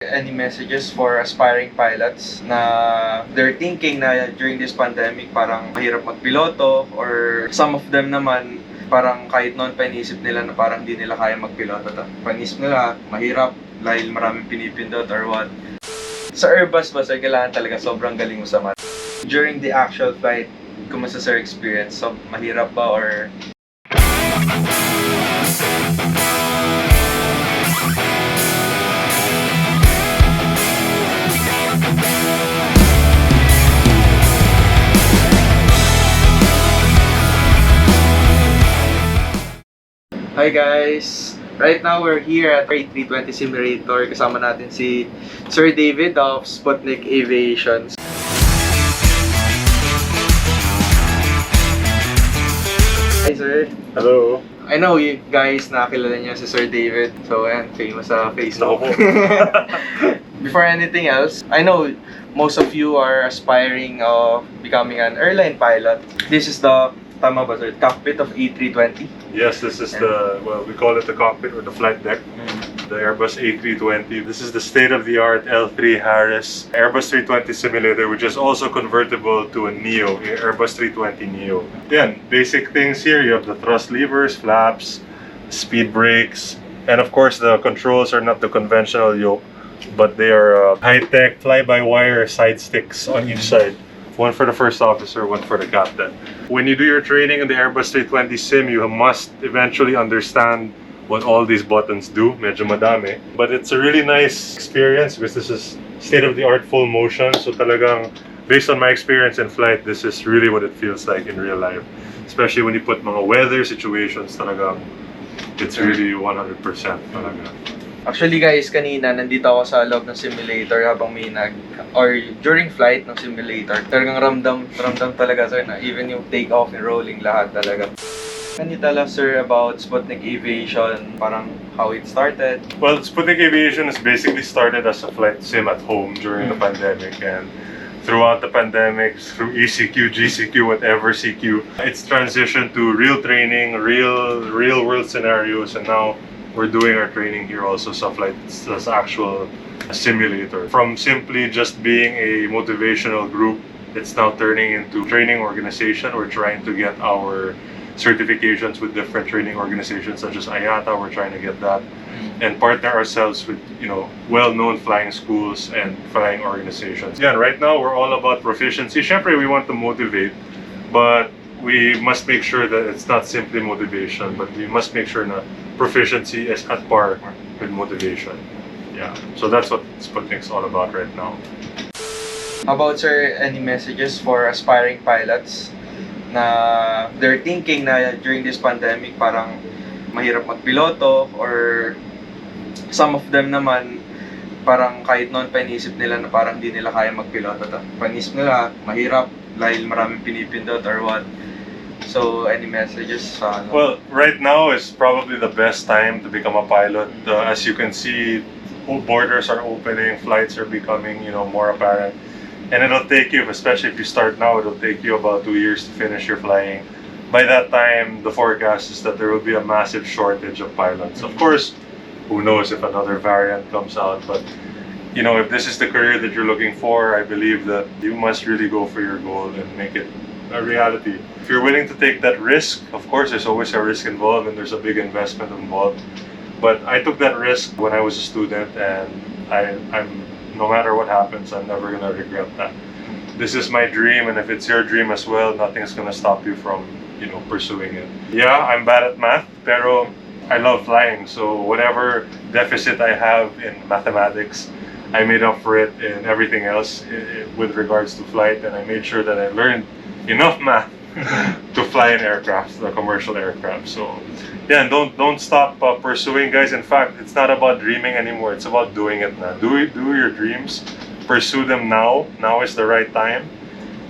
any messages for aspiring pilots na they're thinking na during this pandemic parang mahirap magpiloto, or some of them naman parang kahit noon pa inisip nila na parang di nila kaya magpiloto. Panisip nila mahirap dahil maraming pinipindot or what. Sa Airbus ba sir, kailangan talaga sobrang galing mo sa math? During the actual flight, kumusta sir experience? So, mahirap ba or... Hi guys! Right now we're here at A320 Simulator. Kasama natin si Sir David of SPUTNIK Aviation'S. Hi sir! Hello! I know you guys nakilala niyo si Sir David. So ayan, famous sa Facebook. Before anything else, I know most of you are aspiring of becoming an airline pilot. This is the tama ba sir? Cockpit of A320? Yes, this is the, well, we call it the cockpit or the flight deck. The Airbus A320. This is the state-of-the-art L3 Harris Airbus 320 simulator, which is also convertible to a Neo, Airbus 320 Neo. Again, basic things here. You have the thrust levers, flaps, speed brakes, and of course the controls are not the conventional yoke, but they are high-tech fly-by-wire side sticks on each side. One for the first officer, one for the captain. When you do your training in the Airbus 320 sim, you must eventually understand what all these buttons do. Medyo madami. But it's a really nice experience because this is state-of-the-art full motion. So talagang, based on my experience in flight, this is really what it feels like in real life. Especially when you put mga weather situations, talagang, it's really 100% talaga. Actually guys, kanina nandito ako sa loob ng simulator habang may or during flight ng simulator. Talagang ramdam talaga sir na even yung take off and rolling lahat talaga. Can you tell us sir about SPUTNIK Aviation, parang how it started? Well, SPUTNIK Aviation is basically started as a flight sim at home during the pandemic, and throughout the pandemic, through ECQ, GCQ, whatever CQ, it's transitioned to real training, real world scenarios, and now we're doing our training here also sa flight as actual simulator. From simply just being a motivational group, it's now turning into training organization. We're trying to get our certifications with different training organizations such as IATA. We're trying to get that and partner ourselves with, you know, well-known flying schools and flying organizations. Yeah, right now we're all about proficiency. Syempre, we want to motivate, but we must make sure that it's not simply motivation, but we must make sure that proficiency is at par with motivation. Yeah, so that's what SPUTNIK's all about right now. How about sir, any messages for aspiring pilots na they're thinking na during this pandemic parang mahirap magpiloto, or some of them naman parang kahit noon pa inisip nila na parang di nila kaya magpiloto. Panisip nila mahirap dahil maraming pinipindot or what. So, any messages? Well, right now is probably the best time to become a pilot. As you can see, borders are opening, flights are becoming, you know, more apparent. And it'll take you, especially if you start now, it'll take you about 2 years to finish your flying. By that time, the forecast is that there will be a massive shortage of pilots. Of course, who knows if another variant comes out, but you know, if this is the career that you're looking for, I believe that you must really go for your goal and make it a reality. If you're willing to take that risk, of course there's always a risk involved and there's a big investment involved. But I took that risk when I was a student, and I'm no matter what happens, I'm never gonna regret that. This is my dream, and if it's your dream as well, nothing's gonna stop you from, you know, pursuing it. Yeah, I'm bad at math, pero I love flying, so whatever deficit I have in mathematics, I made up for it in everything else with regards to flight, and I made sure that I learned enough math to fly an aircraft, a commercial aircraft. So yeah, and don't stop pursuing, guys. In fact, it's not about dreaming anymore, it's about doing it now. Do your dreams, pursue them now. Now is the right time,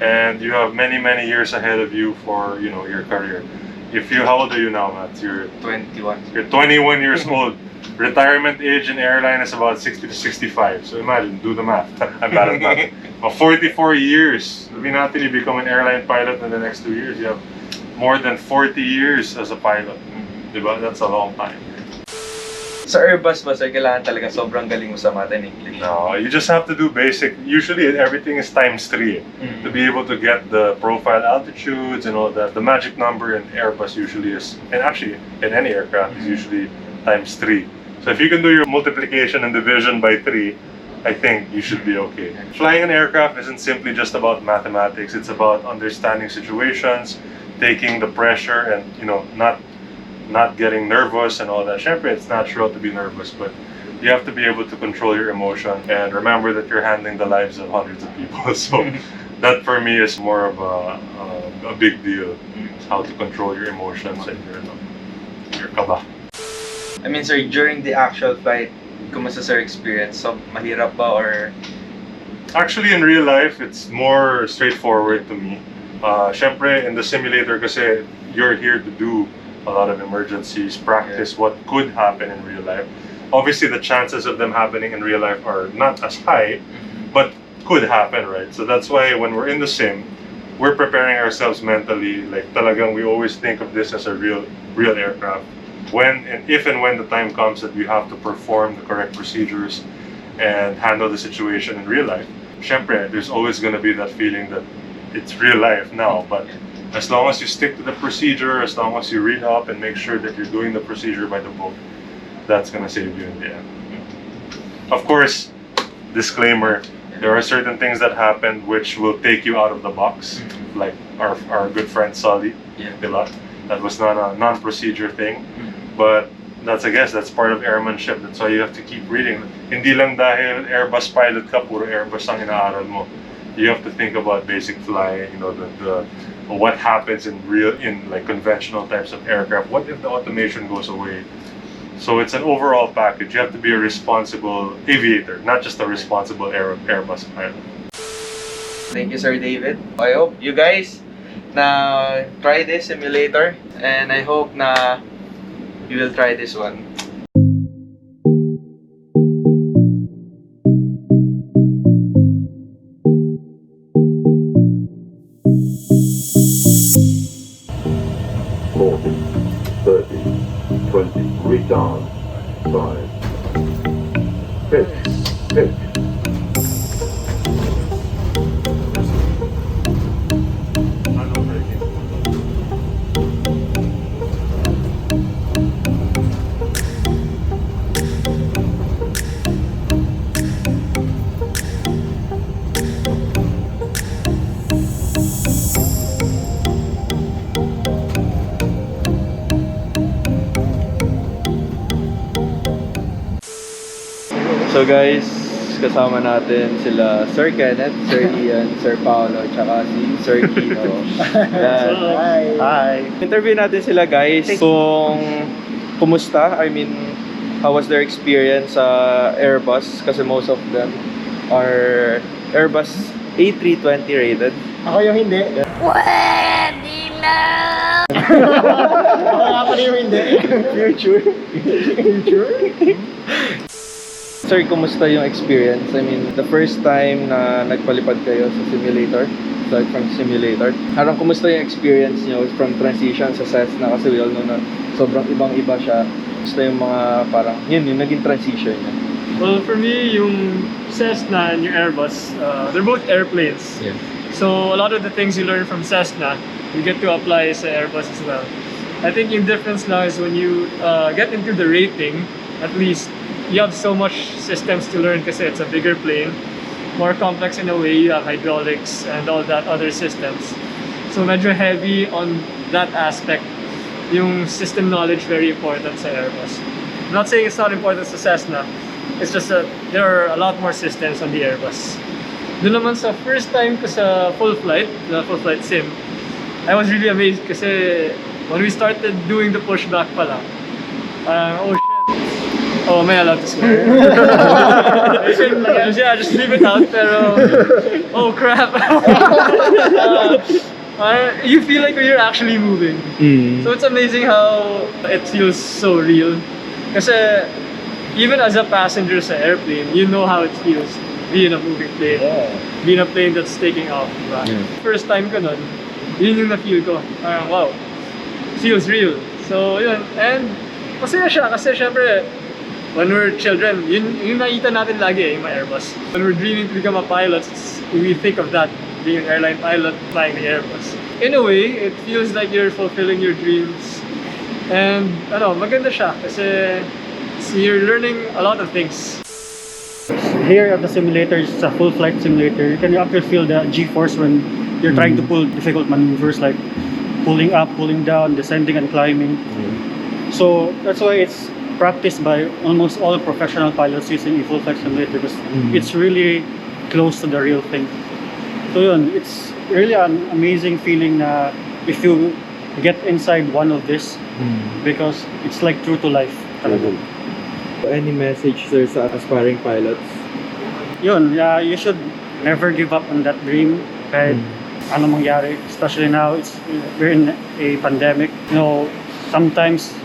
and you have many years ahead of you for, you know, your career. How old are you now, Matt? You're 21. You're 21 years old. Retirement age in airline is about 60 to 65. So imagine, do the math. I'm bad at math. 44 years. Sabihin natin, you become an airline pilot in the next 2 years. You have more than 40 years as a pilot. Diba? That's a long time. Sa Airbus ba, sir, kailangan talaga sobrang galing mo sa math and English? No, you just have to do basic. Usually everything is ×3 to be able to get the profile altitudes and all that. The magic number in Airbus usually is, and actually in any aircraft is usually ×3. So if you can do your multiplication and division by 3, I think you should be okay. Flying an aircraft isn't simply just about mathematics. It's about understanding situations, taking the pressure, and not getting nervous and all that. Syempre, it's natural to be nervous, but you have to be able to control your emotion and remember that you're handling the lives of hundreds of people. So that for me is more of a big deal. How to control your emotions and your kaba. I mean, sir, during the actual flight, kumusta sir experience? So, mahirap ba or... Actually, in real life, it's more straightforward to me. Syempre, in the simulator kasi, you're here to do a lot of emergencies, practice what could happen in real life. Obviously, the chances of them happening in real life are not as high, but could happen, right? So that's why when we're in the sim, we're preparing ourselves mentally. Like talagang we always think of this as a real aircraft. If and when the time comes that we have to perform the correct procedures and handle the situation in real life, syempre, there's always going to be that feeling that it's real life now. But as long as you stick to the procedure, as long as you read up and make sure that you're doing the procedure by the book, that's going to save you in the end. Of course, disclaimer, there are certain things that happen which will take you out of the box, like our good friend Sully, diba? That was not a non-procedure thing, but I guess that's part of airmanship. That's why you have to keep reading. Hindi lang dahil Airbus pilot ka, puro Airbus ang inaaral mo. You have to think about basic flying, the what happens in like conventional types of aircraft. What if the automation goes away? So it's an overall package. You have to be a responsible aviator, not just a responsible Airbus pilot. Thank you, Sir David. I hope you guys na try this simulator, and I hope na you will try this one. Retard. 5. Pitch. So guys, kasama natin sila Sir Kenneth, Sir Ian, Sir Paolo, tsaka si Sir Kino. Hi! Interview natin sila guys kung kumusta, how was their experience sa Airbus, kasi most of them are Airbus A320 rated. Ako yung hindi. Pwede na! Ako nga pala yung hindi. Future? Future? Sir, kumusta yung experience? The first time na nagpalipad kayo sa simulator, aside from simulator, parang kumusta yung experience nyo from transition sa Cessna? Kasi we all know na sobrang ibang-iba siya. Kumusta yung mga parang, yung naging transition niya? Well, for me, yung Cessna and yung Airbus, they're both airplanes. Yeah. So a lot of the things you learn from Cessna, you get to apply sa Airbus as well. I think yung difference now is when you get into the rating, at least you have so much systems to learn kasi it's a bigger plane, more complex in a way. You have hydraulics and all that other systems. So medyo heavy on that aspect. Yung system knowledge very important sa Airbus. I'm not saying it's not important sa Cessna. It's just that there are a lot more systems on the Airbus. Doon naman sa first time ko sa full flight, the full flight sim, I was really amazed kasi when we started doing the pushback pala, oh shit. Oh, am I allowed to swear? Yeah, just leave it out, pero oh crap. You feel like you're actually moving. So it's amazing how it feels so real. Kasi even as a passenger sa airplane, you know how it feels being a moving plane. Being a plane that's taking off. Right? First time ko nun, yun yung na-feel ko. Wow, feels real. So yun, and masaya siya kasi syempre when we're children, yun nakita natin lagi yung mga Airbus. When we're dreaming to become a pilot, we think of that, being an airline pilot, flying the Airbus. In a way, it feels like you're fulfilling your dreams. And maganda siya kasi you're learning a lot of things. Here at the simulator, it's a full flight simulator. You can actually feel the G-force when you're trying to pull difficult maneuvers like pulling up, pulling down, descending and climbing. So that's why it's practiced by almost all professional pilots using a full flight simulator because it's really close to the real thing. So yun, it's really an amazing feeling na if you get inside one of this because it's like true to life. Any message, sir, sa aspiring pilots? Yun, you should never give up on that dream kahit ano mangyari, especially now we're in a pandemic. Sometimes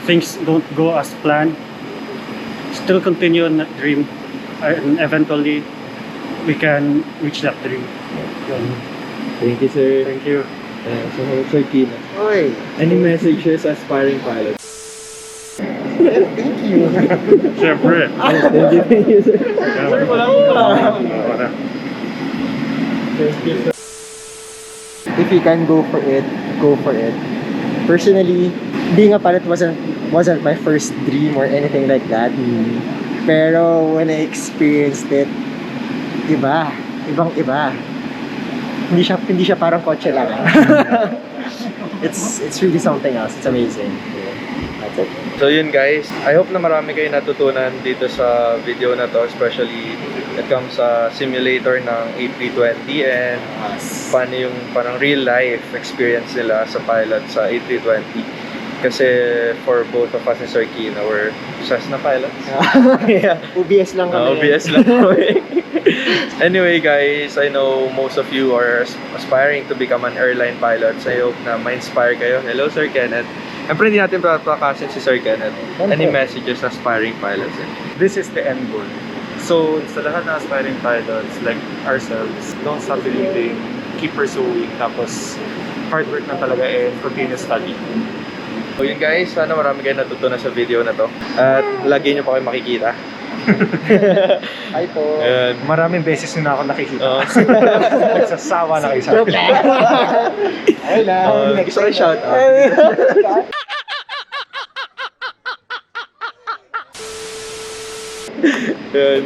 things don't go as planned. Still continue on that dream and eventually we can reach that dream. Yun. Thank you, sir. Thank you. So, Sir Kina, any messages sa aspiring pilots? Thank you. Siyempre. Thank you, sir. If you can go for it, go for it. Personally, being a pilot wasn't my first dream or anything like that. Pero when I experienced it, ibang-iba. Hindi siya parang kotse lang. It's really something else. It's amazing. That's it. So yun guys, I hope na marami kayo natutunan dito sa video na to, especially it comes sa simulator ng A320 and paano yung parang real life experience nila sa pilot sa A320. Kasi for both of us ni Sir Kina, we're Cessna pilots. Yeah. OBS lang kami. OBS lang kami. Anyway guys, I know most of you are aspiring to become an airline pilot. So I hope na ma-inspire kayo. Hello Sir Kenneth. Siyempre hindi natin papakasin si Sir Kenneth. Any messages sa aspiring pilots? This is the end goal. So, sa lahat ng aspiring pilots like ourselves, don't stop believing, keep pursuing, tapos hard work na talaga and continuous study. So yun guys, sana marami kayo natutunan sa video na to. At lagi nyo pa kayo makikita. Hi po. Ayan. Maraming beses nyo na ako nakikita. Nagsasawa na kayo sa akin. Ay lang. Gusto kayo shout out.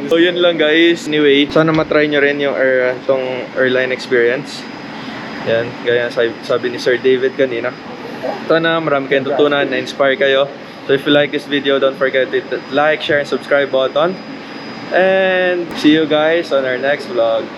So yun lang guys. Anyway, sana matry nyo rin yung tong airline experience. Yan, gaya sabi ni Sir David kanina. Sana marami kayong tutunan, na-inspire kayo. So if you like this video, don't forget to hit the like, share, and subscribe button. And see you guys on our next vlog.